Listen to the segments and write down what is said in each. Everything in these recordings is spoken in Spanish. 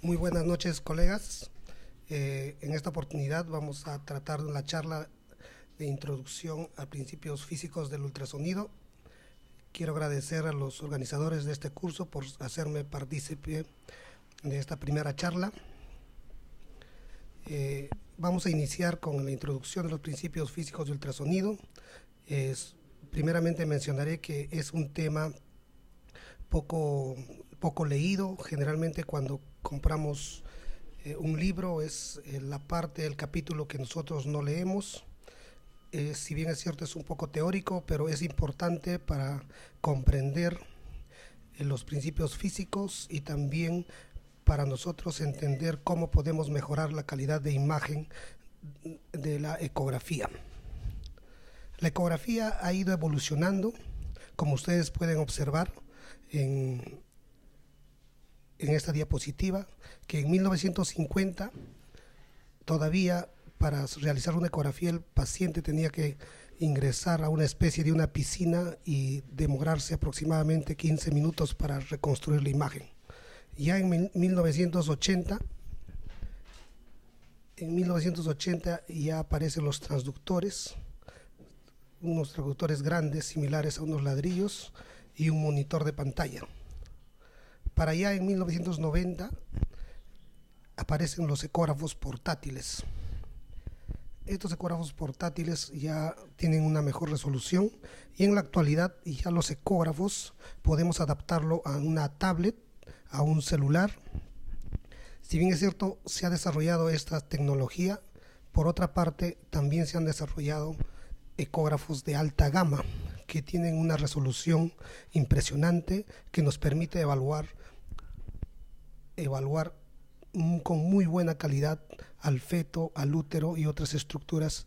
Muy buenas noches, colegas. En esta oportunidad vamos a tratar la charla de introducción a principios físicos del ultrasonido. Quiero agradecer a los organizadores de este curso por hacerme partícipe de esta primera charla. Vamos a iniciar con la introducción de los principios físicos de ultrasonido. Primeramente mencionaré que es un tema poco leído. Generalmente cuando compramos un libro es la parte del capítulo que nosotros no leemos. Si bien es cierto, es un poco teórico, pero es importante para comprender los principios físicos y también para nosotros entender cómo podemos mejorar la calidad de imagen de la ecografía. La ecografía ha ido evolucionando, como ustedes pueden observar en esta diapositiva, que en 1950 todavía para realizar una ecografía el paciente tenía que ingresar a una especie de una piscina y demorarse aproximadamente 15 minutos para reconstruir la imagen. Ya en 1980 ya aparecen los transductores, unos transductores grandes similares a unos ladrillos y un monitor de pantalla. Para allá en 1990 aparecen los ecógrafos portátiles. Estos ecógrafos portátiles ya tienen una mejor resolución y en la actualidad ya los ecógrafos podemos adaptarlo a una tablet, a un celular. Si bien es cierto, se ha desarrollado esta tecnología, por otra parte también se han desarrollado ecógrafos de alta gama que tienen una resolución impresionante que nos permite evaluar con muy buena calidad al feto, al útero y otras estructuras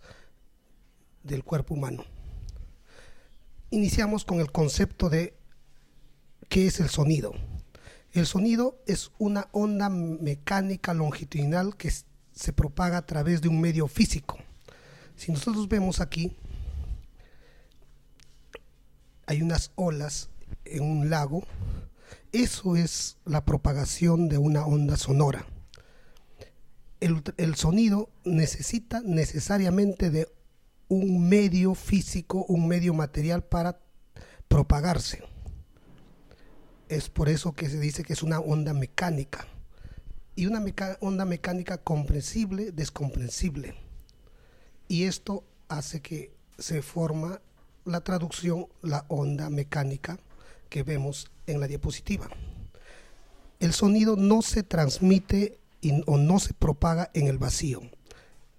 del cuerpo humano. Iniciamos con el concepto de qué es el sonido. El sonido es una onda mecánica longitudinal que se propaga a través de un medio físico. Si nosotros vemos aquí, hay unas olas en un lago. Eso es la propagación de una onda sonora. El sonido necesita necesariamente de un medio físico, un medio material para propagarse. Es por eso que se dice que es una onda mecánica. Y una onda mecánica comprensible, descomprensible. Y esto hace que se forma la traducción, la onda mecánica que vemos en la diapositiva. El sonido no se transmite o no se propaga en el vacío,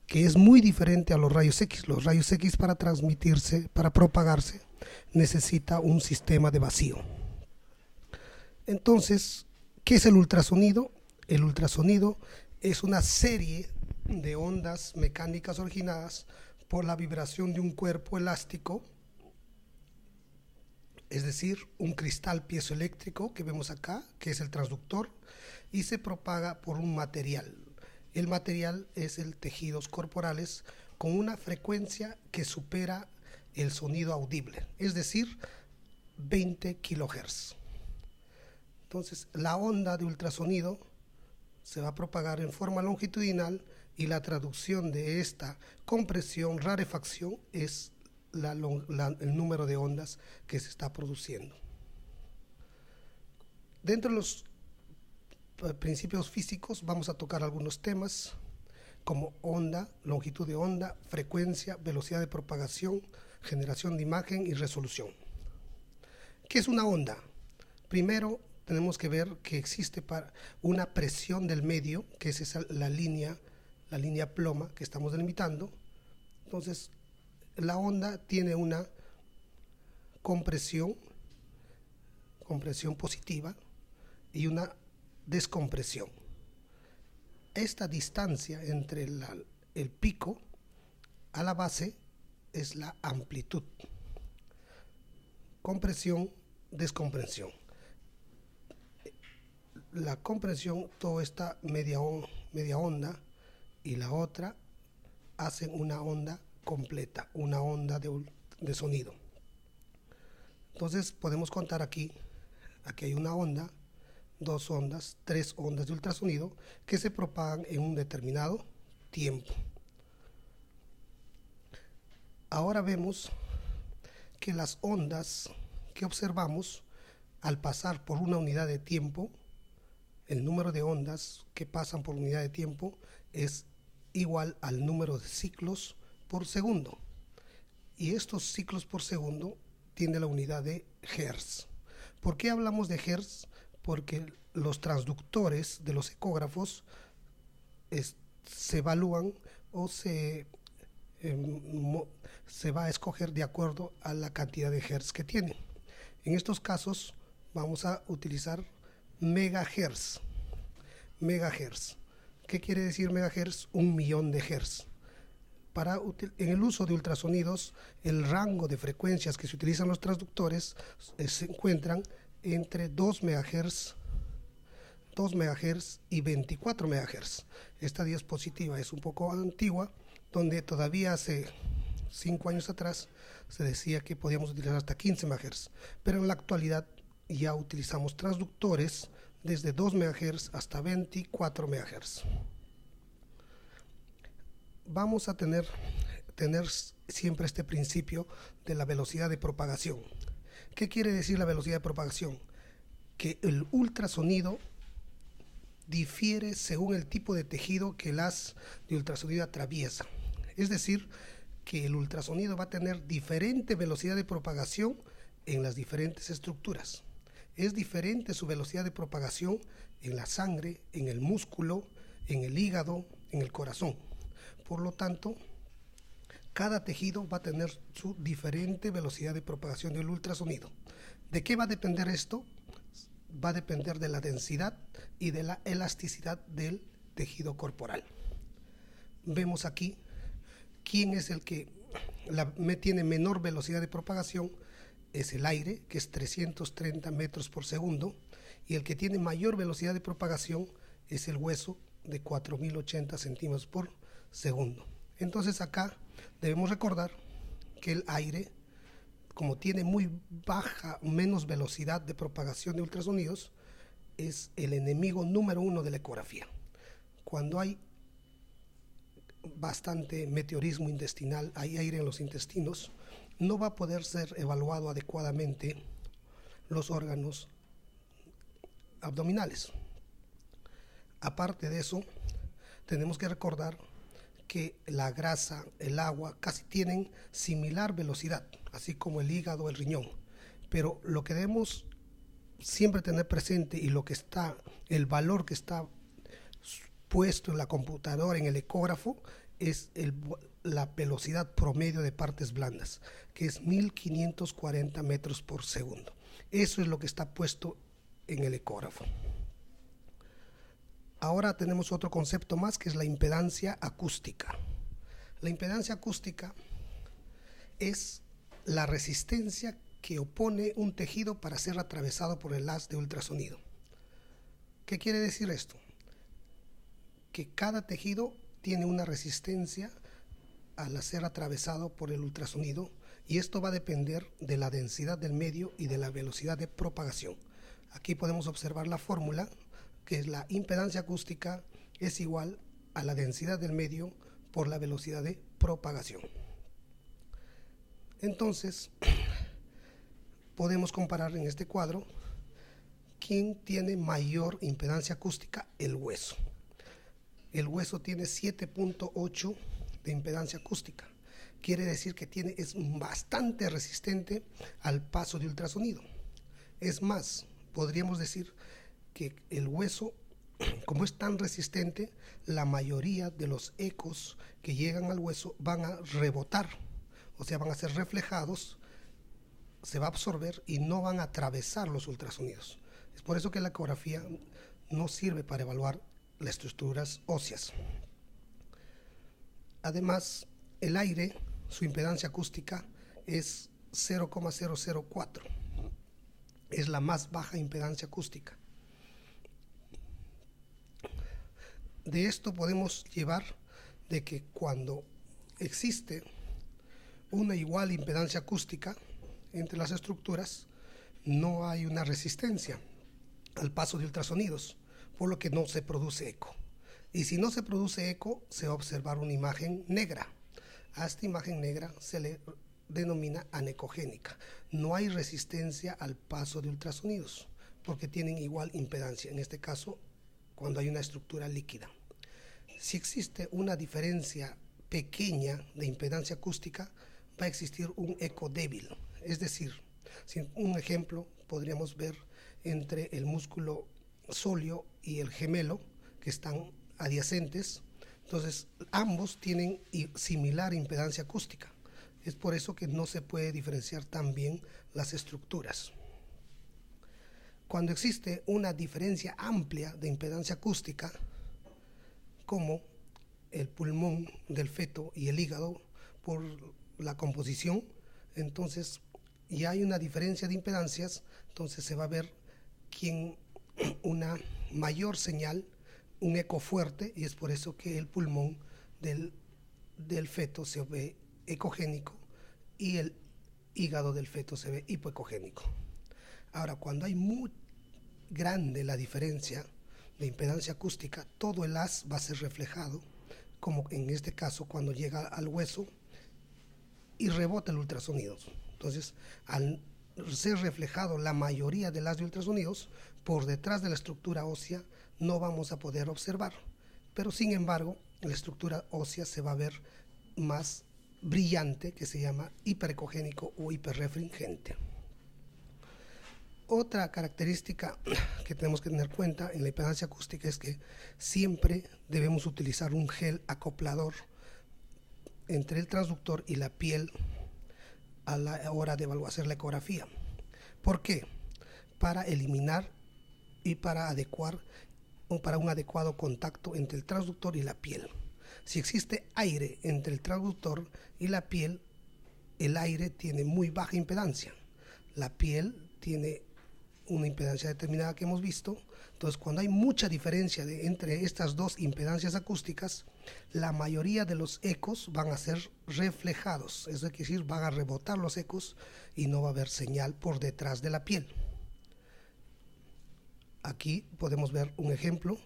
que es muy diferente a los rayos X. Los rayos X, para transmitirse, para propagarse, necesita un sistema de vacío. Entonces, ¿qué es el ultrasonido? El ultrasonido es una serie de ondas mecánicas originadas por la vibración de un cuerpo elástico, es decir, un cristal piezoeléctrico que vemos acá, que es el transductor, y se propaga por un material. El material es el tejidos corporales con una frecuencia que supera el sonido audible, es decir, 20 kHz. Entonces, la onda de ultrasonido se va a propagar en forma longitudinal y la traducción de esta compresión, rarefacción, es el número de ondas que se está produciendo. Dentro de los principios físicos vamos a tocar algunos temas como onda, longitud de onda, frecuencia, velocidad de propagación, generación de imagen y resolución. ¿Qué es una onda? Primero tenemos que ver que existe una presión del medio, que es la línea ploma que estamos delimitando. Entonces, la onda tiene una compresión positiva y una descompresión. Esta distancia entre el pico a la base es la amplitud. Compresión, descompresión. La compresión, toda esta media onda y la otra hacen una onda completa, una onda de sonido. Entonces podemos contar aquí hay una onda 2 ondas, 3 ondas de ultrasonido que se propagan en un determinado tiempo. Ahora vemos que las ondas que observamos al pasar por una unidad de tiempo, el número de ondas que pasan por unidad de tiempo es igual al número de ciclos por segundo. Y estos ciclos por segundo tienen la unidad de Hertz. ¿Por qué hablamos de Hertz? Porque los transductores de los ecógrafos se evalúan o se va a escoger de acuerdo a la cantidad de Hertz que tiene. En estos casos vamos a utilizar megahertz. Megahertz. ¿Qué quiere decir megahertz? 1.000.000 de hertz. En el uso de ultrasonidos, el rango de frecuencias que se utilizan los transductores se encuentran entre 2 MHz y 24 MHz. Esta diapositiva es un poco antigua, donde todavía hace 5 años atrás se decía que podíamos utilizar hasta 15 MHz, pero en la actualidad ya utilizamos transductores desde 2 MHz hasta 24 MHz. Vamos a tener siempre este principio de la velocidad de propagación. ¿Qué quiere decir la velocidad de propagación? Que el ultrasonido difiere según el tipo de tejido que el haz de ultrasonido atraviesa. Es decir, que el ultrasonido va a tener diferente velocidad de propagación en las diferentes estructuras. Es diferente su velocidad de propagación en la sangre, en el músculo, en el hígado, en el corazón. Por lo tanto, cada tejido va a tener su diferente velocidad de propagación del ultrasonido. ¿De qué va a depender esto? Va a depender de la densidad y de la elasticidad del tejido corporal. Vemos aquí quién es el que tiene menor velocidad de propagación. Es el aire, que es 330 metros por segundo, y el que tiene mayor velocidad de propagación es el hueso, de 4080 centímetros por segundo. Entonces acá debemos recordar que el aire, como tiene muy baja, menos velocidad de propagación de ultrasonidos, es el enemigo número 1 de la ecografía. Cuando hay bastante meteorismo intestinal, hay aire en los intestinos, no va a poder ser evaluado adecuadamente los órganos abdominales. Aparte de eso, tenemos que recordar que la grasa, el agua, casi tienen similar velocidad, así como el hígado, el riñón. Pero lo que debemos siempre tener presente y el valor que está puesto en la computadora, en el ecógrafo, es la velocidad promedio de partes blandas, que es 1540 metros por segundo. Eso es lo que está puesto en el ecógrafo. Ahora tenemos otro concepto más, que es la impedancia acústica. La impedancia acústica es la resistencia que opone un tejido para ser atravesado por el haz de ultrasonido. ¿Qué quiere decir esto? Que cada tejido tiene una resistencia al ser atravesado por el ultrasonido, y esto va a depender de la densidad del medio y de la velocidad de propagación. Aquí podemos observar la fórmula, que es la impedancia acústica es igual a la densidad del medio por la velocidad de propagación. Entonces, podemos comparar en este cuadro quién tiene mayor impedancia acústica. El hueso. El hueso tiene 7.8 de impedancia acústica. Quiere decir que es bastante resistente al paso de ultrasonido. Es más, podríamos decir que el hueso, como es tan resistente, la mayoría de los ecos que llegan al hueso van a rebotar, o sea, van a ser reflejados, se va a absorber y no van a atravesar los ultrasonidos. Es por eso que la ecografía no sirve para evaluar las estructuras óseas. Además, el aire, su impedancia acústica es 0,004. Es la más baja impedancia acústica. De esto podemos llevar de que cuando existe una igual impedancia acústica entre las estructuras, no hay una resistencia. al paso de ultrasonidos, por lo que no se produce eco. Y si no se produce eco, se va a observar una imagen negra. A esta imagen negra se le denomina anecogénica. No hay resistencia al paso de ultrasonidos, porque tienen igual impedancia, en este caso, cuando hay una estructura líquida. Si existe una diferencia pequeña de impedancia acústica, va a existir un eco débil. Es decir, un ejemplo podríamos ver entre el músculo sóleo y el gemelo, que están adyacentes. Entonces, ambos tienen similar impedancia acústica. Es por eso que no se puede diferenciar tan bien las estructuras. Cuando existe una diferencia amplia de impedancia acústica, como el pulmón del feto y el hígado por la composición, entonces ya hay una diferencia de impedancias, entonces se va a ver una mayor señal, un eco fuerte, y es por eso que el pulmón del feto se ve ecogénico y el hígado del feto se ve hipoecogénico. Ahora, cuando hay muy grande la diferencia de impedancia acústica, todo el haz va a ser reflejado, como en este caso cuando llega al hueso y rebota el ultrasonido. Entonces, al ser reflejado la mayoría del haz de ultrasonidos, por detrás de la estructura ósea no vamos a poder observar, pero sin embargo la estructura ósea se va a ver más brillante, que se llama hiperecogénico o hiperrefringente. Otra característica que tenemos que tener en cuenta en la impedancia acústica es que siempre debemos utilizar un gel acoplador entre el transductor y la piel a la hora de hacer la ecografía. ¿Por qué? Para eliminar y para adecuar o para un adecuado contacto entre el transductor y la piel. Si existe aire entre el transductor y la piel, el aire tiene muy baja impedancia. La piel tiene una impedancia determinada que hemos visto. Entonces, cuando hay mucha diferencia entre estas dos impedancias acústicas, la mayoría de los ecos van a ser reflejados, es decir, van a rebotar los ecos y no va a haber señal por detrás de la piel. Aquí podemos ver un ejemplo.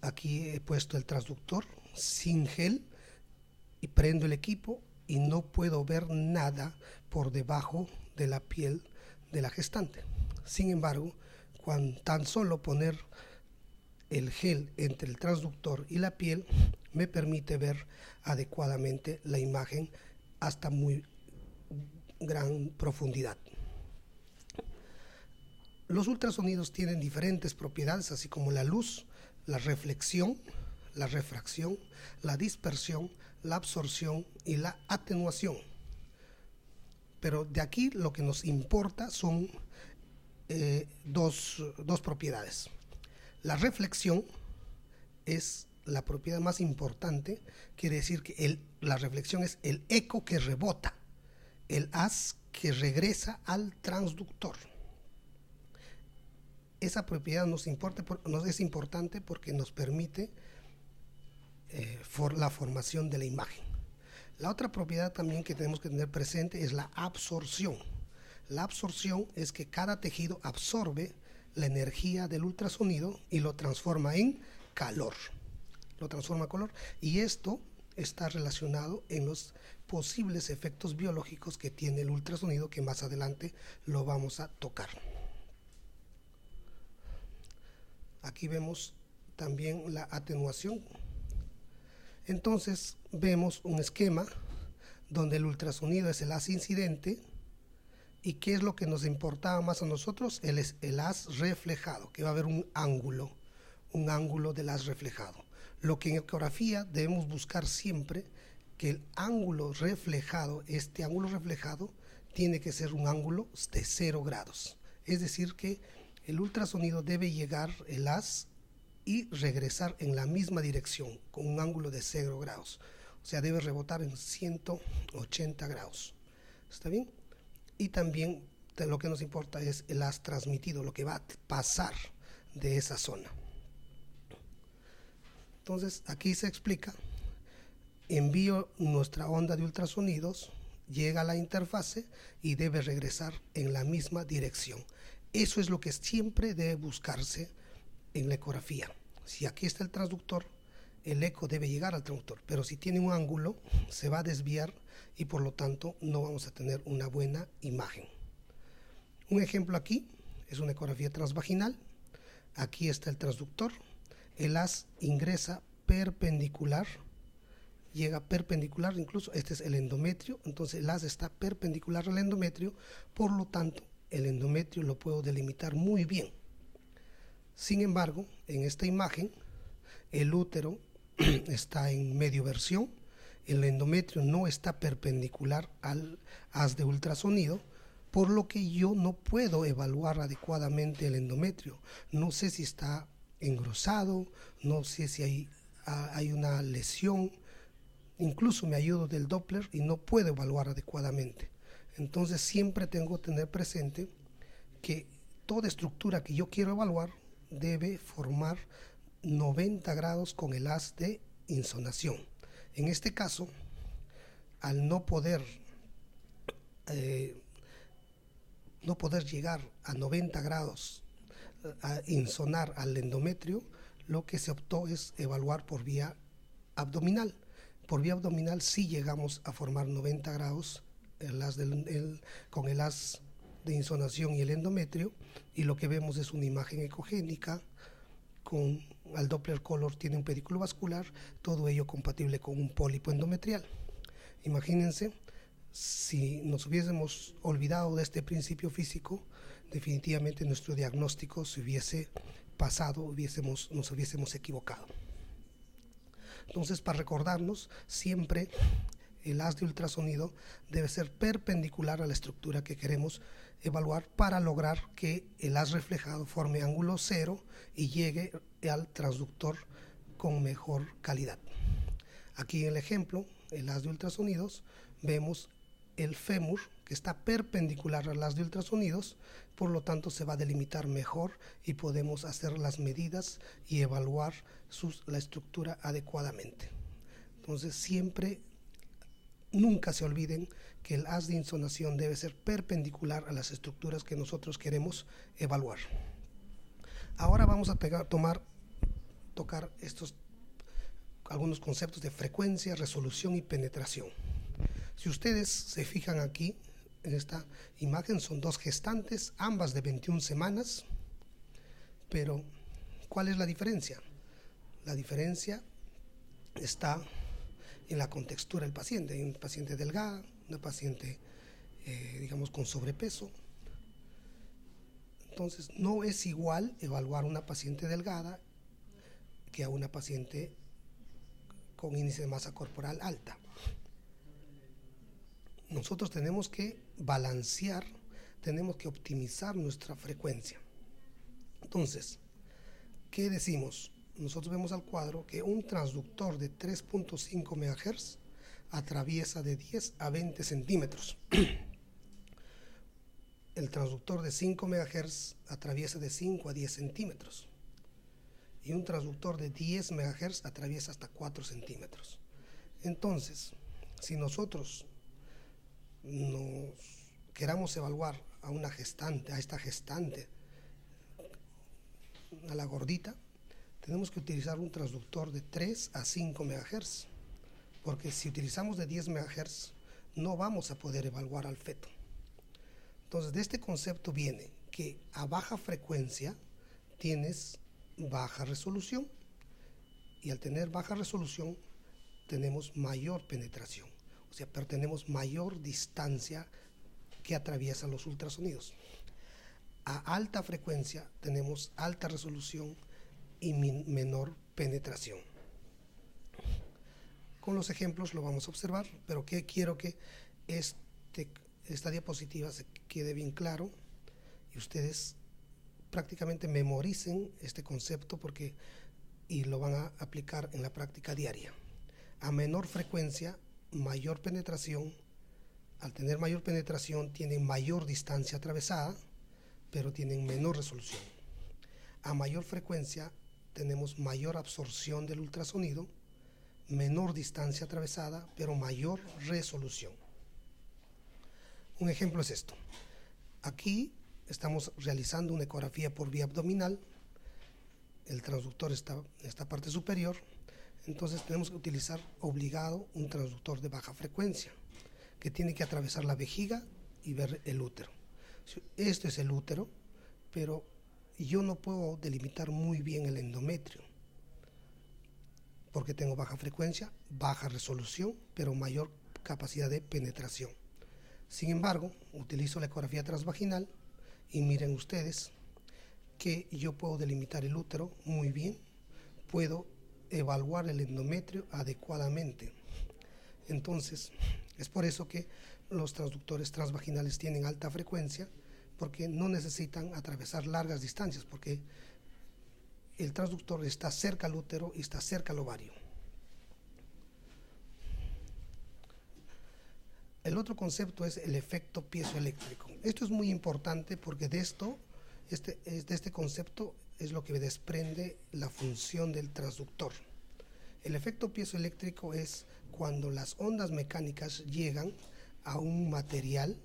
Aquí he puesto el transductor sin gel y prendo el equipo y no puedo ver nada por debajo de la piel de la gestante. Sin embargo, cuando tan solo poner el gel entre el transductor y la piel me permite ver adecuadamente la imagen hasta muy gran profundidad. Los ultrasonidos tienen diferentes propiedades, así como la luz, la reflexión, la refracción, la dispersión, la absorción y la atenuación. Pero de aquí lo que nos importa son dos propiedades. La reflexión es la propiedad más importante, quiere decir que la reflexión es el eco que rebota, el haz que regresa al transductor. Esa propiedad nos es importante porque nos permite la formación de la imagen. La otra propiedad también que tenemos que tener presente es la absorción. La absorción es que cada tejido absorbe la energía del ultrasonido y lo transforma en calor. Y esto está relacionado en los posibles efectos biológicos que tiene el ultrasonido, que más adelante lo vamos a tocar. Aquí vemos también la atenuación. Entonces vemos un esquema donde el ultrasonido es el haz incidente. ¿Y qué es lo que nos importaba más a nosotros? El haz reflejado, que va a haber un ángulo del haz reflejado. Lo que en ecografía debemos buscar siempre, que el ángulo reflejado, este ángulo reflejado, tiene que ser un ángulo de 0 grados. Es decir, que el ultrasonido debe llegar el haz y regresar en la misma dirección, con un ángulo de 0 grados. O sea, debe rebotar en 180 grados. ¿Está bien? Y también lo que nos importa es el haz transmitido, lo que va a pasar de esa zona. Entonces, aquí se explica: envío nuestra onda de ultrasonidos, llega a la interfase y debe regresar en la misma dirección. Eso es lo que siempre debe buscarse en la ecografía. Si aquí está el transductor, el eco debe llegar al transductor, pero si tiene un ángulo, se va a desviar y por lo tanto no vamos a tener una buena imagen. Un ejemplo aquí es una ecografía transvaginal. Aquí está el transductor, el haz ingresa perpendicular, llega perpendicular, incluso este es el endometrio, entonces el haz está perpendicular al endometrio, por lo tanto el endometrio lo puedo delimitar muy bien. Sin embargo, en esta imagen, el útero está en medio versión, el endometrio no está perpendicular al haz de ultrasonido, por lo que yo no puedo evaluar adecuadamente el endometrio. No sé si está engrosado, no sé si hay una lesión, incluso me ayudo del Doppler y no puedo evaluar adecuadamente. Entonces siempre tengo que tener presente que toda estructura que yo quiero evaluar debe formar 90 grados con el haz de insonación. En este caso, al no poder llegar a 90 grados a insonar al endometrio, lo que se optó es evaluar por vía abdominal. Por vía abdominal sí llegamos a formar 90 grados con el haz de insonación y el endometrio, y lo que vemos es una imagen ecogénica con al Doppler color, tiene un pedículo vascular, todo ello compatible con un pólipo endometrial. Imagínense, si nos hubiésemos olvidado de este principio físico, definitivamente nuestro diagnóstico se hubiese pasado, nos hubiésemos equivocado. Entonces, para recordarnos, siempre el haz de ultrasonido debe ser perpendicular a la estructura que queremos evaluar para lograr que el haz reflejado forme ángulo cero y llegue al transductor con mejor calidad. Aquí en el ejemplo, el haz de ultrasonidos, vemos el fémur que está perpendicular al haz de ultrasonidos, por lo tanto se va a delimitar mejor y podemos hacer las medidas y evaluar la estructura adecuadamente. Entonces siempre, nunca se olviden que el haz de insonación debe ser perpendicular a las estructuras que nosotros queremos evaluar. Ahora vamos a tocar algunos conceptos de frecuencia, resolución y penetración. Si ustedes se fijan aquí, en esta imagen son dos gestantes, ambas de 21 semanas, pero ¿cuál es la diferencia? La diferencia está en la contextura del paciente. Hay una paciente delgada, una paciente, digamos, con sobrepeso. Entonces, no es igual evaluar una paciente delgada que a una paciente con índice de masa corporal alta. Nosotros tenemos que balancear, tenemos que optimizar nuestra frecuencia. Entonces, ¿qué decimos? Nosotros vemos al cuadro que un transductor de 3.5 MHz atraviesa de 10 a 20 centímetros. El transductor de 5 MHz atraviesa de 5 a 10 centímetros. Y un transductor de 10 MHz atraviesa hasta 4 centímetros. Entonces, si nosotros nos queramos evaluar a una gestante, a esta gestante, a la gordita, tenemos que utilizar un transductor de 3 a 5 MHz, porque si utilizamos de 10 MHz no vamos a poder evaluar al feto. Entonces, de este concepto viene que a baja frecuencia tienes baja resolución, y al tener baja resolución tenemos mayor penetración, o sea, pero tenemos mayor distancia que atraviesan los ultrasonidos. A alta frecuencia tenemos alta resolución y menor penetración. Con los ejemplos lo vamos a observar, pero que quiero que esta diapositiva se quede bien claro y ustedes prácticamente memoricen este concepto y lo van a aplicar en la práctica diaria. A menor frecuencia, mayor penetración. Al tener mayor penetración tienen mayor distancia atravesada, pero tienen menor resolución. A mayor frecuencia tenemos mayor absorción del ultrasonido, menor distancia atravesada, pero mayor resolución. Un ejemplo es esto. Aquí estamos realizando una ecografía por vía abdominal, el transductor está en esta parte superior, entonces tenemos que utilizar obligado un transductor de baja frecuencia que tiene que atravesar la vejiga y ver el útero. Esto es el útero, pero yo no puedo delimitar muy bien el endometrio porque tengo baja frecuencia, baja resolución, pero mayor capacidad de penetración. Sin embargo, utilizo la ecografía transvaginal y miren ustedes que yo puedo delimitar el útero muy bien, puedo evaluar el endometrio adecuadamente. Entonces, es por eso que los transductores transvaginales tienen alta frecuencia, porque no necesitan atravesar largas distancias, porque el transductor está cerca al útero y está cerca al ovario. El otro concepto es el efecto piezoeléctrico. Esto es muy importante porque de este concepto es lo que desprende la función del transductor. El efecto piezoeléctrico es cuando las ondas mecánicas llegan a un material,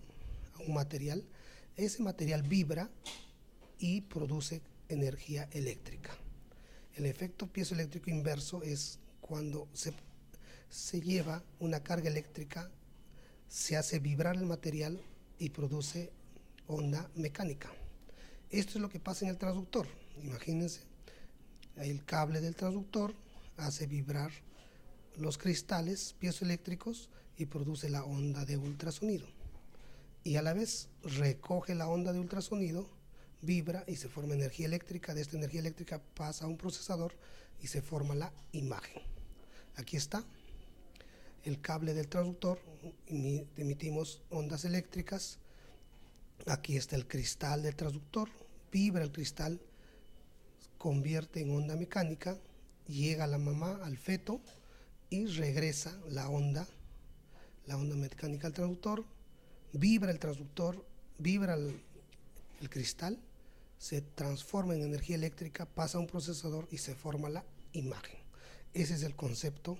ese material vibra y produce energía eléctrica. El efecto piezoeléctrico inverso es cuando se lleva una carga eléctrica, se hace vibrar el material y produce onda mecánica. Esto es lo que pasa en el transductor. Imagínense, el cable del transductor hace vibrar los cristales piezoeléctricos y produce la onda de ultrasonido. Y a la vez recoge la onda de ultrasonido, vibra y se forma energía eléctrica. De esta energía eléctrica pasa a un procesador y se forma la imagen. Aquí está el cable del transductor, emitimos ondas eléctricas. Aquí está el cristal del transductor, vibra el cristal, convierte en onda mecánica, llega a la mamá, al feto, y regresa la onda mecánica al transductor, vibra el transductor, vibra el cristal, se transforma en energía eléctrica, pasa a un procesador y se forma la imagen. Ese es el concepto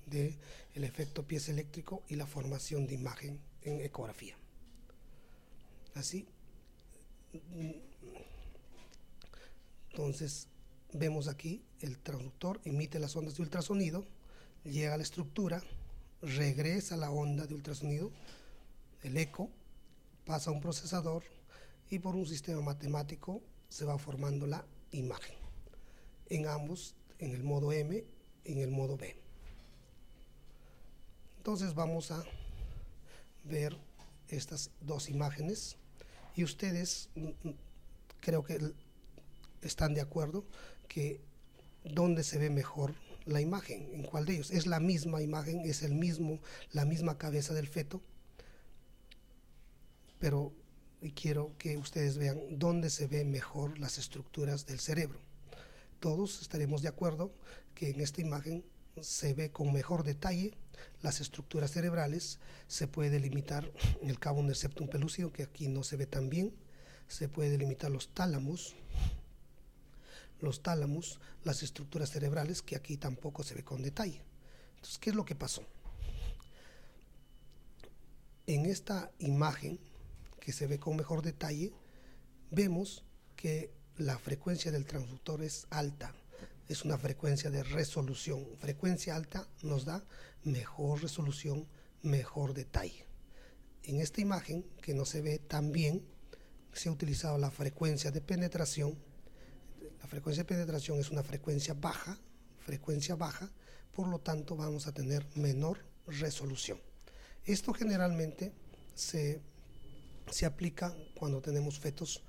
del efecto piezoeléctrico y la formación de imagen en ecografía. Así, entonces vemos aquí el transductor emite las ondas de ultrasonido, llega a la estructura, regresa la onda de ultrasonido, el eco, pasa a un procesador y por un sistema matemático se va formando la imagen. En ambos, en el modo M, en el modo B. Entonces vamos a ver estas dos imágenes y ustedes creo que están de acuerdo que dónde se ve mejor la imagen, en cuál de ellos. Es la misma imagen, es la misma cabeza del feto, pero quiero que ustedes vean dónde se ven mejor las estructuras del cerebro. Todos estaremos de acuerdo que en esta imagen se ve con mejor detalle las estructuras cerebrales, se puede delimitar el cabo del septum pelúcido, que aquí no se ve tan bien, se puede delimitar los tálamos, las estructuras cerebrales, que aquí tampoco se ve con detalle. Entonces, ¿qué es lo que pasó? En esta imagen, que se ve con mejor detalle, vemos que la frecuencia del transductor es alta, es una frecuencia de resolución. Frecuencia alta nos da mejor resolución, mejor detalle. En esta imagen, que no se ve tan bien, se ha utilizado la frecuencia de penetración. La frecuencia de penetración es una frecuencia baja, por lo tanto vamos a tener menor resolución. Esto generalmente se aplica cuando tenemos fetos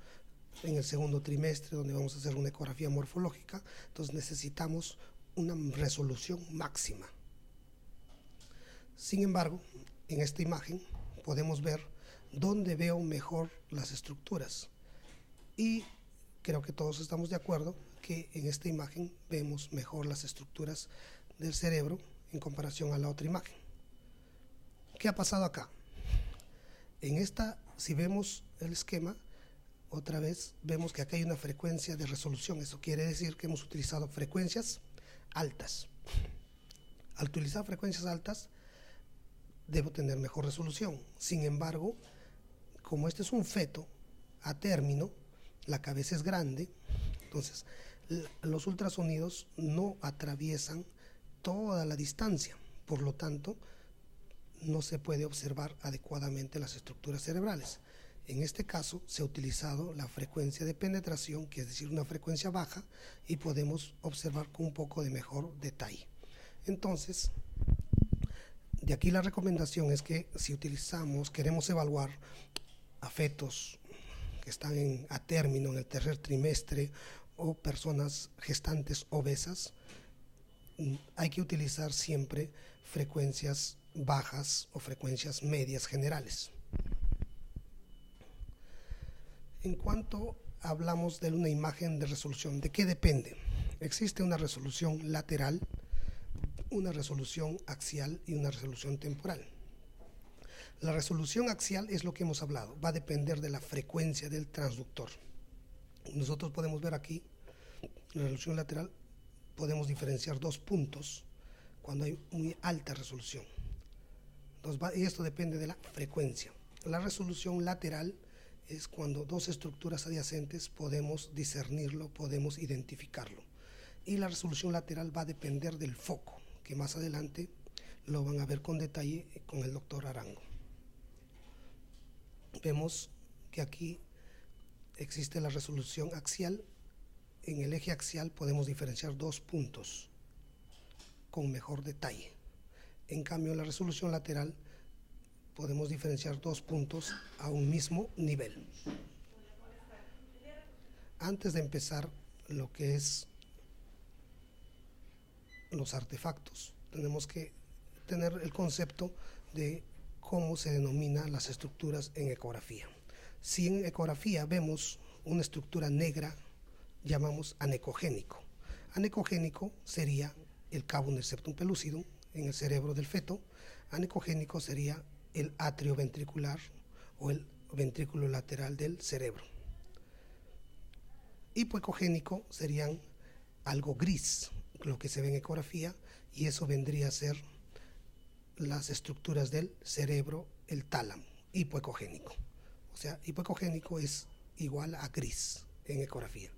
en el segundo trimestre, donde vamos a hacer una ecografía morfológica, entonces necesitamos una resolución máxima. Sin embargo, en esta imagen podemos ver dónde veo mejor las estructuras y creo que todos estamos de acuerdo que en esta imagen vemos mejor las estructuras del cerebro en comparación a la otra imagen. ¿Qué ha pasado acá? En esta, si vemos el esquema, otra vez vemos que acá hay una frecuencia de resolución. Eso quiere decir que hemos utilizado frecuencias altas. Al utilizar frecuencias altas, debo tener mejor resolución. Sin embargo, como este es un feto, a término, la cabeza es grande, entonces los ultrasonidos no atraviesan toda la distancia, por lo tanto no se puede observar adecuadamente las estructuras cerebrales. En este caso se ha utilizado la frecuencia de penetración, que es decir, una frecuencia baja, y podemos observar con un poco de mejor detalle. Entonces, de aquí la recomendación es que si queremos evaluar a fetos que están a término en el tercer trimestre o personas gestantes obesas, hay que utilizar siempre frecuencias bajas o frecuencias medias generales. En cuanto hablamos de una imagen de resolución, ¿de qué depende? Existe una resolución lateral, una resolución axial y una resolución temporal. La resolución axial es lo que hemos hablado, va a depender de la frecuencia del transductor. Nosotros podemos ver aquí, en la resolución lateral, podemos diferenciar dos puntos cuando hay muy alta resolución. Entonces, y esto depende de la frecuencia. La resolución lateral es cuando dos estructuras adyacentes podemos discernirlo, podemos identificarlo. Y la resolución lateral va a depender del foco, que más adelante lo van a ver con detalle con el doctor Arango. Vemos que aquí existe la resolución axial. En el eje axial podemos diferenciar dos puntos con mejor detalle. En cambio, en la resolución lateral podemos diferenciar dos puntos a un mismo nivel. Antes de empezar lo que es los artefactos, tenemos que tener el concepto de cómo se denominan las estructuras en ecografía. Si en ecografía vemos una estructura negra, llamamos anecogénico. Anecogénico sería el cabo del septum pellucidum en el cerebro del feto. Anecogénico sería el atrio ventricular o el ventrículo lateral del cerebro. Hipoecogénico serían algo gris, lo que se ve en ecografía, y eso vendría a ser las estructuras del cerebro, el tálamo, hipoecogénico. O sea, hipoecogénico es igual a gris en ecografía.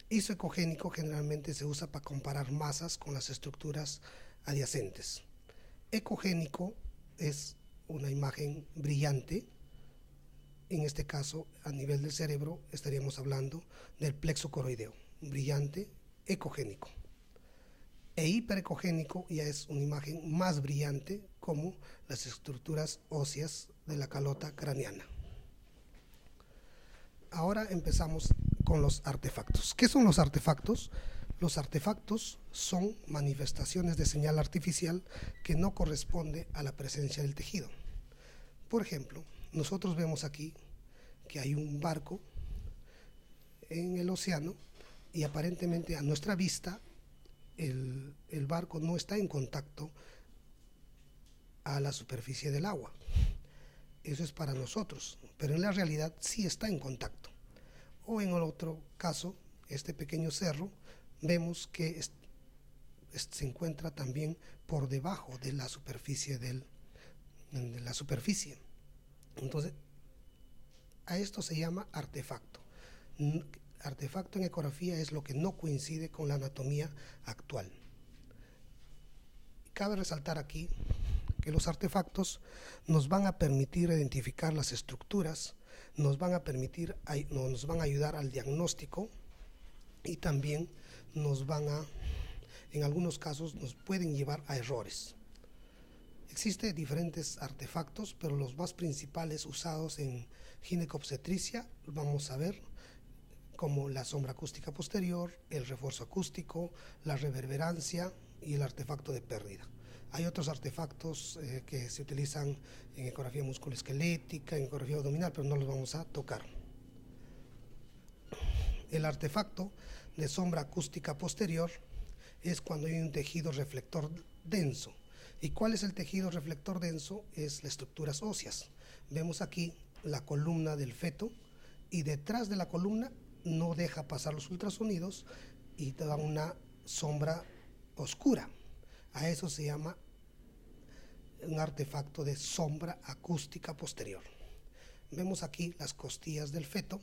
Isoecogénico generalmente se usa para comparar masas con las estructuras adyacentes. Ecogénico es una imagen brillante. En este caso, a nivel del cerebro, estaríamos hablando del plexo coroideo, brillante, ecogénico. E hiperecogénico ya es una imagen más brillante, como las estructuras óseas de la calota craneana. Ahora empezamos con los artefactos. ¿Qué son los artefactos? Los artefactos son manifestaciones de señal artificial que no corresponde a la presencia del tejido. Por ejemplo, nosotros vemos aquí que hay un barco en el océano y aparentemente a nuestra vista el barco no está en contacto a la superficie del agua. Eso es para nosotros, pero en la realidad sí está en contacto. O en el otro caso, este pequeño cerro, vemos que se encuentra también por debajo de la superficie Entonces, a esto se llama artefacto. Artefacto en ecografía es lo que no coincide con la anatomía actual. Cabe resaltar aquí que los artefactos nos van a permitir identificar las estructuras, nos van a ayudar al diagnóstico y también en algunos casos nos pueden llevar a errores. Existen diferentes artefactos, pero los más principales usados en ginecobstetricia vamos a ver como la sombra acústica posterior, el refuerzo acústico, la reverberancia y el artefacto de pérdida. Hay otros artefactos que se utilizan en ecografía musculoesquelética, en ecografía abdominal, pero no los vamos a tocar. El artefacto de sombra acústica posterior es cuando hay un tejido reflector denso. ¿Y cuál es el tejido reflector denso? Es las estructuras óseas. Vemos aquí la columna del feto y detrás de la columna no deja pasar los ultrasonidos y te da una sombra oscura. A eso se llama un artefacto de sombra acústica posterior. Vemos aquí las costillas del feto.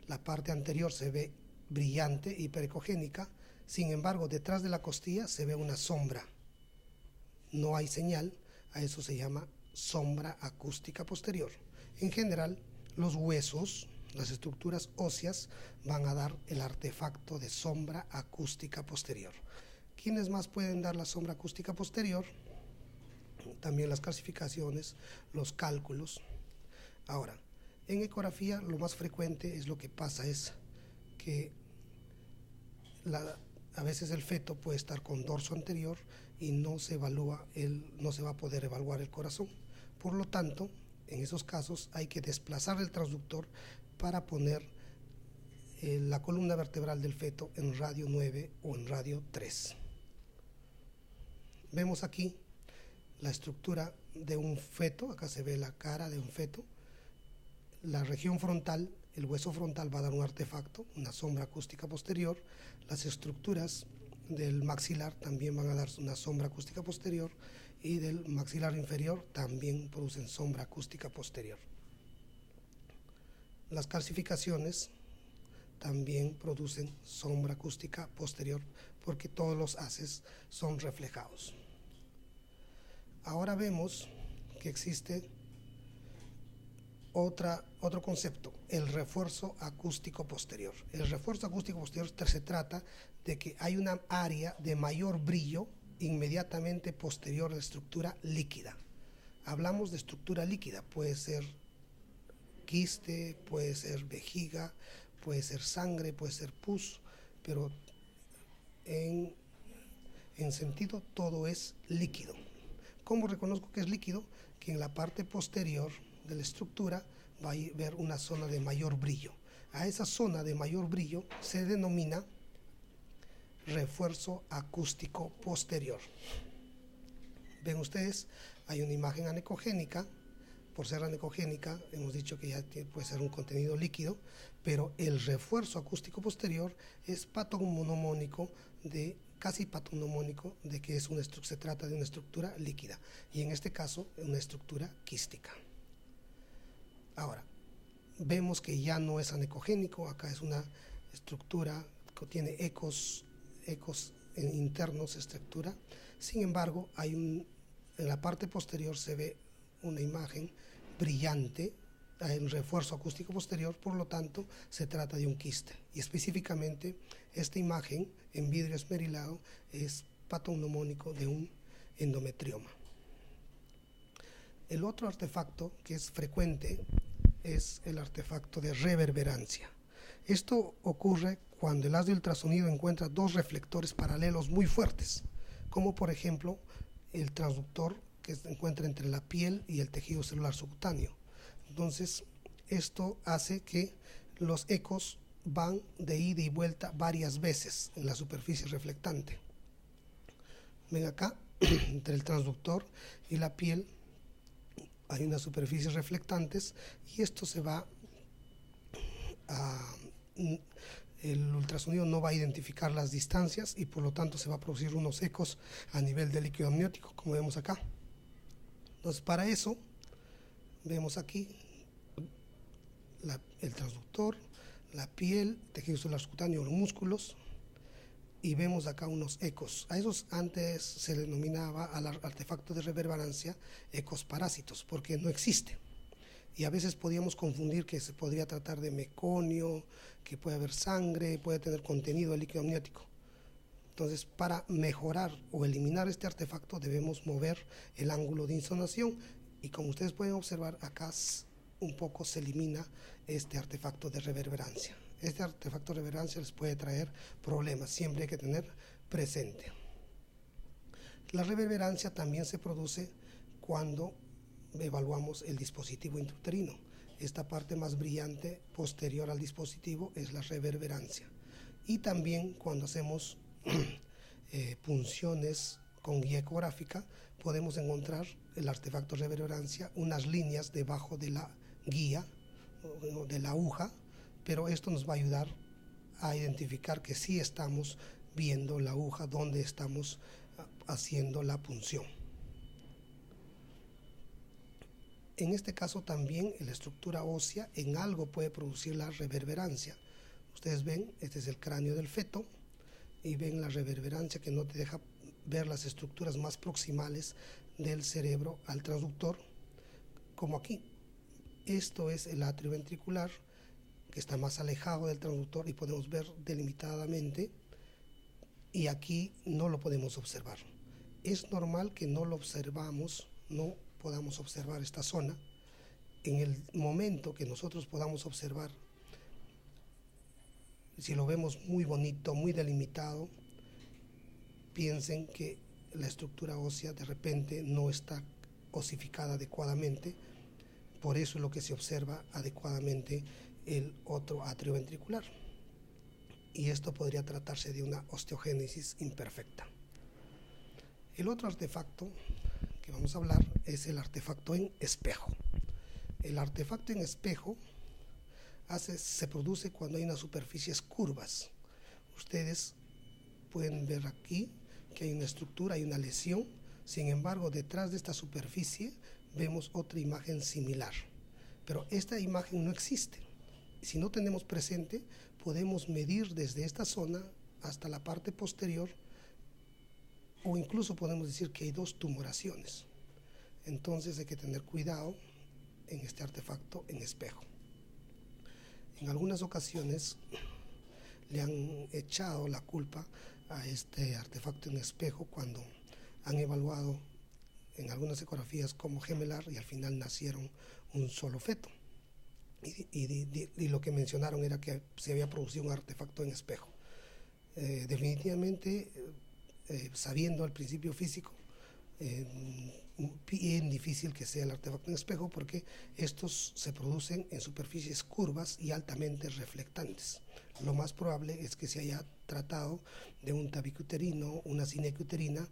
La parte anterior se ve brillante, hiperecogénica. Sin embargo, detrás de la costilla se ve una sombra. No hay señal. A eso se llama sombra acústica posterior. En general, los huesos, las estructuras óseas, van a dar el artefacto de sombra acústica posterior. ¿Quiénes más pueden dar la sombra acústica posterior? También las clasificaciones, los cálculos. Ahora, en ecografía lo más frecuente es lo que pasa es que a veces el feto puede estar con dorso anterior y no se va a poder evaluar el corazón. Por lo tanto, en esos casos hay que desplazar el transductor para poner la columna vertebral del feto en radio 9 o en radio 3. Vemos aquí la estructura de un feto. Acá se ve la cara de un feto. La región frontal, el hueso frontal va a dar un artefacto, una sombra acústica posterior. Las estructuras del maxilar también van a dar una sombra acústica posterior, y del maxilar inferior también producen sombra acústica posterior. Las calcificaciones también producen sombra acústica posterior porque todos los haces son reflejados. Ahora vemos que existe otro concepto, el refuerzo acústico posterior. El refuerzo acústico posterior se trata de que hay una área de mayor brillo inmediatamente posterior a la estructura líquida. Hablamos de estructura líquida, puede ser quiste, puede ser vejiga, puede ser sangre, puede ser pus, pero en sentido todo es líquido. ¿Cómo reconozco que es líquido? Que en la parte posterior de la estructura va a haber una zona de mayor brillo. A esa zona de mayor brillo se denomina refuerzo acústico posterior. Ven ustedes, hay una imagen anecogénica. Por ser anecogénica, hemos dicho que ya puede ser un contenido líquido, pero el refuerzo acústico posterior es patognomónico casi patognomónico de que se trata de una estructura líquida, y en este caso una estructura quística. Ahora, vemos que ya no es anecogénico. Acá es una estructura que tiene ecos internos, estructura. Sin embargo, en la parte posterior se ve una imagen brillante, hay un refuerzo acústico posterior, por lo tanto se trata de un quiste, y específicamente esta imagen en vidrio esmerilado es patognomónico de un endometrioma. El otro artefacto que es frecuente es el artefacto de reverberancia. Esto ocurre cuando el haz de ultrasonido encuentra dos reflectores paralelos muy fuertes, como por ejemplo el transductor que se encuentra entre la piel y el tejido celular subcutáneo. Entonces, esto hace que los ecos van de ida y vuelta varias veces en la superficie reflectante. Ven acá, entre el transductor y la piel hay unas superficies reflectantes, y esto el ultrasonido no va a identificar las distancias, y por lo tanto se va a producir unos ecos a nivel del líquido amniótico, como vemos acá. Entonces, para eso vemos aquí el transductor, la piel, tejido celular subcutáneo, los músculos, y vemos acá unos ecos. A esos antes se le denominaba al artefacto de reverberancia ecos parásitos, porque no existe. Y a veces podíamos confundir que se podría tratar de meconio, que puede haber sangre, puede tener contenido de líquido amniótico. Entonces, para mejorar o eliminar este artefacto debemos mover el ángulo de insonación, y como ustedes pueden observar acá un poco se elimina este artefacto de reverberancia. Este artefacto de reverberancia les puede traer problemas, siempre hay que tener presente. La reverberancia también se produce cuando evaluamos el dispositivo intrauterino. Esta parte más brillante posterior al dispositivo es la reverberancia. Y también cuando hacemos punciones con guía ecográfica podemos encontrar el artefacto de reverberancia, unas líneas debajo de la guía, de la aguja, pero esto nos va a ayudar a identificar que sí estamos viendo la aguja donde estamos haciendo la punción. En este caso también la estructura ósea en algo puede producir la reverberancia. Ustedes ven, este es el cráneo del feto y ven la reverberancia que no te deja ver las estructuras más proximales del cerebro al transductor, como aquí. Esto es el atrio ventricular, que está más alejado del transductor y podemos ver delimitadamente, y aquí no lo podemos observar. Es normal que no lo observamos, no podamos observar esta zona. En el momento que nosotros podamos observar, si lo vemos muy bonito, muy delimitado, piensen que la estructura ósea de repente no está osificada adecuadamente, por eso es lo que se observa adecuadamente el otro atrio ventricular. Y esto podría tratarse de una osteogénesis imperfecta. El otro artefacto que vamos a hablar es el artefacto en espejo. El artefacto en espejo se produce cuando hay unas superficies curvas. Ustedes pueden ver aquí que hay una estructura, hay una lesión. Sin embargo, detrás de esta superficie vemos otra imagen similar. Pero esta imagen no existe. Si no tenemos presente, podemos medir desde esta zona hasta la parte posterior, o incluso podemos decir que hay dos tumoraciones. Entonces hay que tener cuidado en este artefacto en espejo. En algunas ocasiones le han echado la culpa a este artefacto en espejo cuando han evaluado en algunas ecografías como gemelar y al final nacieron un solo feto. Y lo que mencionaron era que se había producido un artefacto en espejo. Definitivamente, sabiendo el principio físico, bien difícil que sea el artefacto en espejo, porque estos se producen en superficies curvas y altamente reflectantes. Lo más probable es que se haya tratado de un tabique uterino, una cinequia uterina,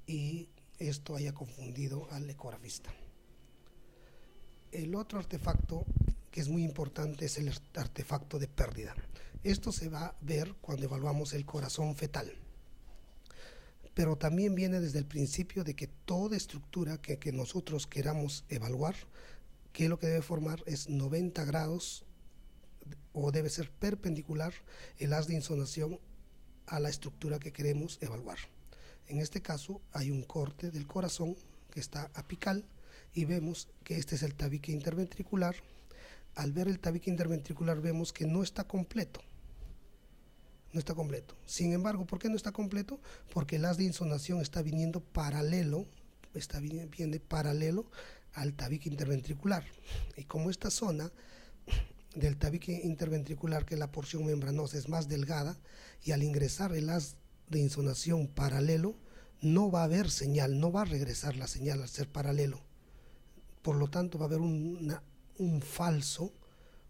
y esto haya confundido al ecografista. El otro artefacto que es muy importante es el artefacto de pérdida. Esto se va a ver cuando evaluamos el corazón fetal. Pero también viene desde el principio de que toda estructura que nosotros queramos evaluar, que lo que debe formar es 90 grados o debe ser perpendicular el haz de insonación a la estructura que queremos evaluar. En este caso hay un corte del corazón que está apical y vemos que este es el tabique interventricular. Al ver el tabique interventricular vemos que no está completo. No está completo. Sin embargo, ¿por qué no está completo? Porque el haz de insonación está viniendo paralelo, viene paralelo al tabique interventricular. Y como esta zona del tabique interventricular, que es la porción membranosa, es más delgada, y al ingresar el haz de insonación paralelo, no va a haber señal, no va a regresar la señal al ser paralelo. Por lo tanto, va a haber un falso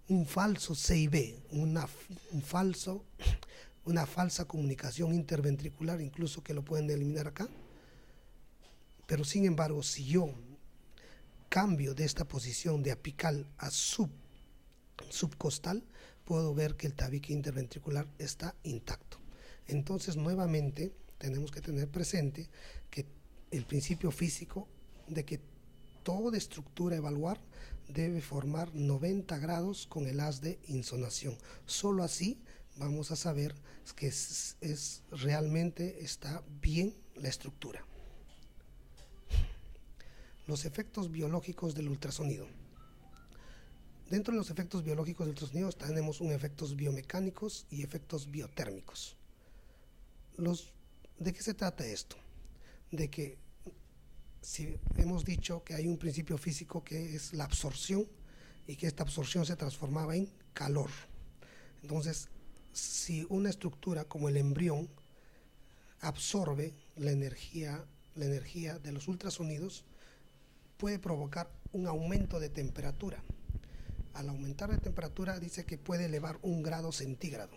CIB, una falsa comunicación interventricular, incluso que lo pueden eliminar acá. Pero sin embargo, si yo cambio de esta posición de apical a subcostal, puedo ver que el tabique interventricular está intacto. Entonces, nuevamente, tenemos que tener presente que el principio físico de que toda estructura a evaluar debe formar 90 grados con el haz de insonación. Solo así vamos a saber que realmente está bien la estructura. Los efectos biológicos del ultrasonido. Dentro de los efectos biológicos del ultrasonido tenemos efectos biomecánicos y efectos biotérmicos. ¿De qué se trata esto? De que si hemos dicho que hay un principio físico que es la absorción y que esta absorción se transformaba en calor. Entonces, si una estructura como el embrión absorbe la energía de los ultrasonidos, puede provocar un aumento de temperatura. Al aumentar de temperatura dice que puede elevar 1 grado centígrado.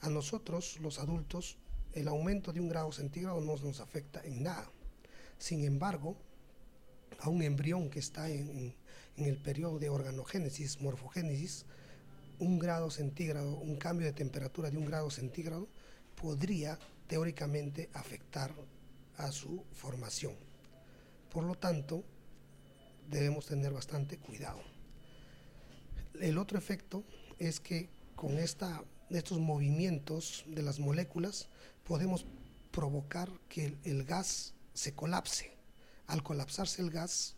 A nosotros, los adultos, el aumento de 1 grado centígrado no nos afecta en nada. Sin embargo, a un embrión que está en el periodo de organogénesis, morfogénesis, 1 grado centígrado, un cambio de temperatura de 1 grado centígrado podría teóricamente afectar a su formación. Por lo tanto, debemos tener bastante cuidado. El otro efecto es que con estos movimientos de las moléculas podemos provocar que el gas se colapse. Al colapsarse el gas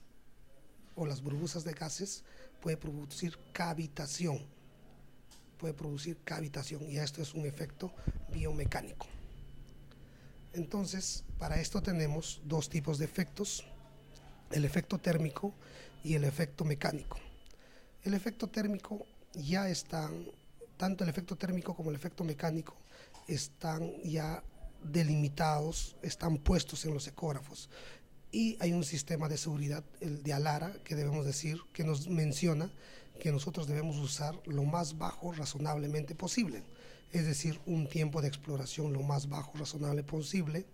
o las burbujas de gases puede producir cavitación. Y esto es un efecto biomecánico. Entonces, para esto tenemos dos tipos de efectos: el efecto térmico y el efecto mecánico. El efecto térmico ya están, tanto el efecto térmico como el efecto mecánico están ya delimitados, están puestos en los ecógrafos, y hay un sistema de seguridad, el de ALARA, que debemos decir, que nos menciona que nosotros debemos usar lo más bajo razonablemente posible, es decir, un tiempo de exploración lo más bajo razonable posible,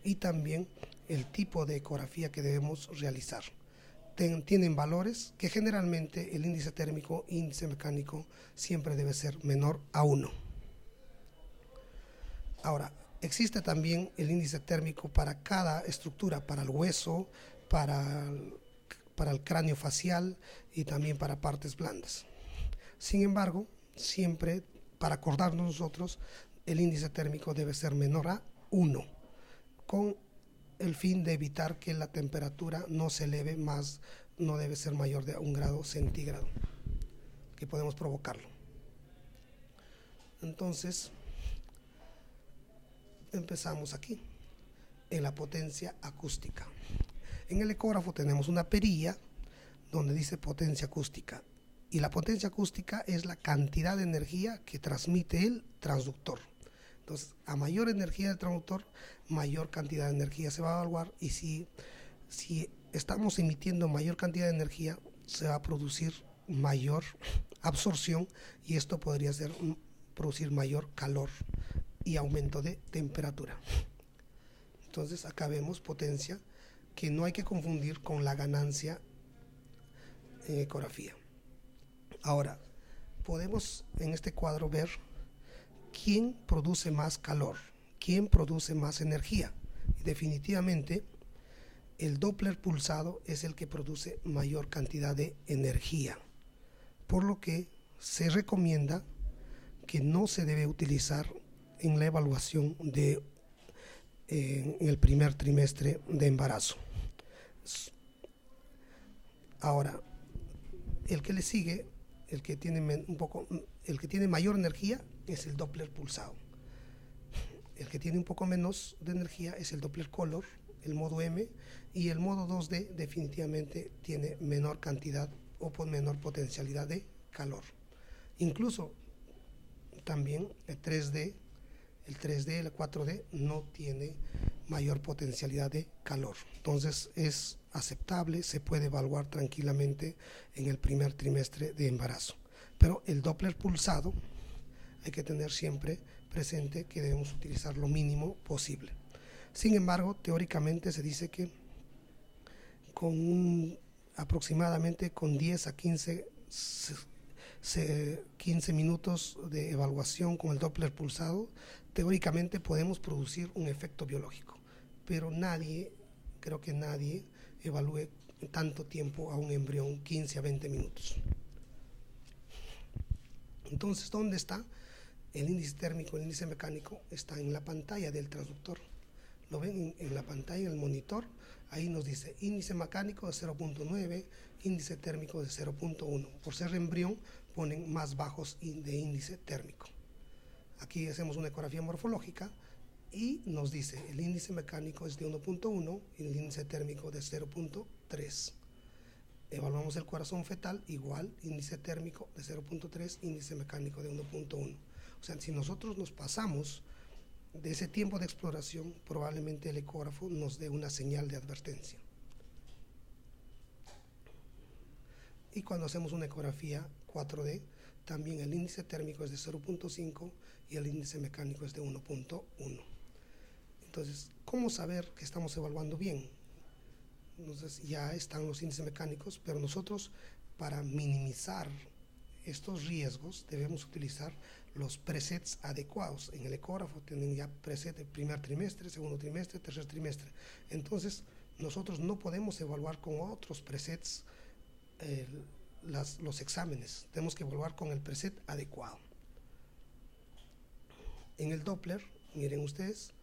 y también el tipo de ecografía que debemos realizar. Tienen valores que generalmente el índice térmico e índice mecánico siempre debe ser menor a 1. Ahora, existe también el índice térmico para cada estructura, para el hueso, para el cráneo facial y también para partes blandas. Sin embargo, siempre, para acordarnos nosotros, el índice térmico debe ser menor a 1, con el fin de evitar que la temperatura no se eleve más, no debe ser mayor de 1 grado centígrado, que podemos provocarlo. Entonces, empezamos aquí, en la potencia acústica. En el ecógrafo tenemos una perilla donde dice potencia acústica, y la potencia acústica es la cantidad de energía que transmite el transductor. Entonces, a mayor energía del transductor, mayor cantidad de energía se va a evaluar, y si estamos emitiendo mayor cantidad de energía, se va a producir mayor absorción, y esto podría producir mayor calor y aumento de temperatura. Entonces, acá vemos potencia, que no hay que confundir con la ganancia en ecografía. Ahora, podemos en este cuadro ver quién produce más calor, quién produce más energía. Y definitivamente, el Doppler pulsado es el que produce mayor cantidad de energía, por lo que se recomienda que no se debe utilizar en la evaluación en el primer trimestre de embarazo. Ahora, el que le sigue, el que tiene mayor energía, es el Doppler pulsado. El que tiene un poco menos de energía es el Doppler color, el modo M, y el modo 2D definitivamente tiene menor cantidad o menor potencialidad de calor. Incluso también el 3D, el 4D no tiene mayor potencialidad de calor. Entonces es aceptable, se puede evaluar tranquilamente en el primer trimestre de embarazo. Pero el Doppler pulsado hay que tener siempre presente que debemos utilizar lo mínimo posible. Sin embargo, teóricamente se dice que aproximadamente con 10 a 15 minutos de evaluación con el Doppler pulsado, teóricamente podemos producir un efecto biológico, pero creo que nadie evalúe tanto tiempo a un embrión, 15 a 20 minutos. Entonces, ¿dónde está el índice térmico? El índice mecánico está en la pantalla del transductor. Lo ven en la pantalla, en el monitor. Ahí nos dice índice mecánico de 0.9, índice térmico de 0.1. Por ser embrión, ponen más bajos de índice térmico. Aquí hacemos una ecografía morfológica y nos dice el índice mecánico es de 1.1 y el índice térmico de 0.3. Evaluamos el corazón fetal, igual, índice térmico de 0.3, índice mecánico de 1.1. O sea, si nosotros nos pasamos de ese tiempo de exploración, probablemente el ecógrafo nos dé una señal de advertencia. Y cuando hacemos una ecografía 4D, también el índice térmico es de 0.5 y el índice mecánico es de 1.1. Entonces, ¿cómo saber que estamos evaluando bien? Entonces, ya están los índices mecánicos, pero nosotros, para minimizar estos riesgos, debemos utilizar los presets adecuados. En el ecógrafo tienen ya preset de primer trimestre, segundo trimestre, tercer trimestre. Entonces, nosotros no podemos evaluar con otros presets los exámenes. Tenemos que evaluar con el preset adecuado. En el Doppler, miren ustedes,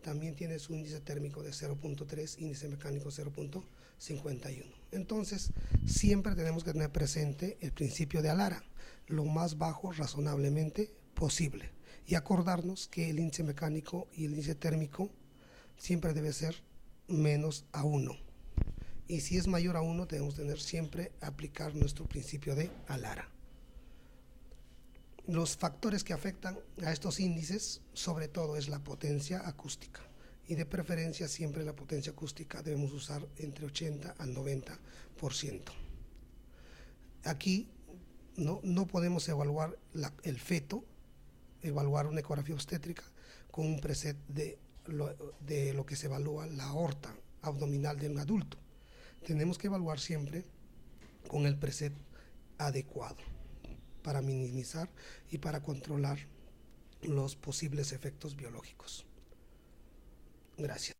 también tiene su índice térmico de 0.3, índice mecánico 0.51. Entonces, siempre tenemos que tener presente el principio de Alara, lo más bajo razonablemente posible, y acordarnos que el índice mecánico y el índice térmico siempre debe ser menos a 1. Y si es mayor a 1, debemos tener siempre aplicar nuestro principio de Alara. Los factores que afectan a estos índices, sobre todo, es la potencia acústica. Y de preferencia siempre la potencia acústica debemos usar entre 80 al 90%. Aquí no podemos evaluar el feto, evaluar una ecografía obstétrica con un preset de lo que se evalúa la aorta abdominal de un adulto. Tenemos que evaluar siempre con el preset adecuado para minimizar y para controlar los posibles efectos biológicos. Gracias.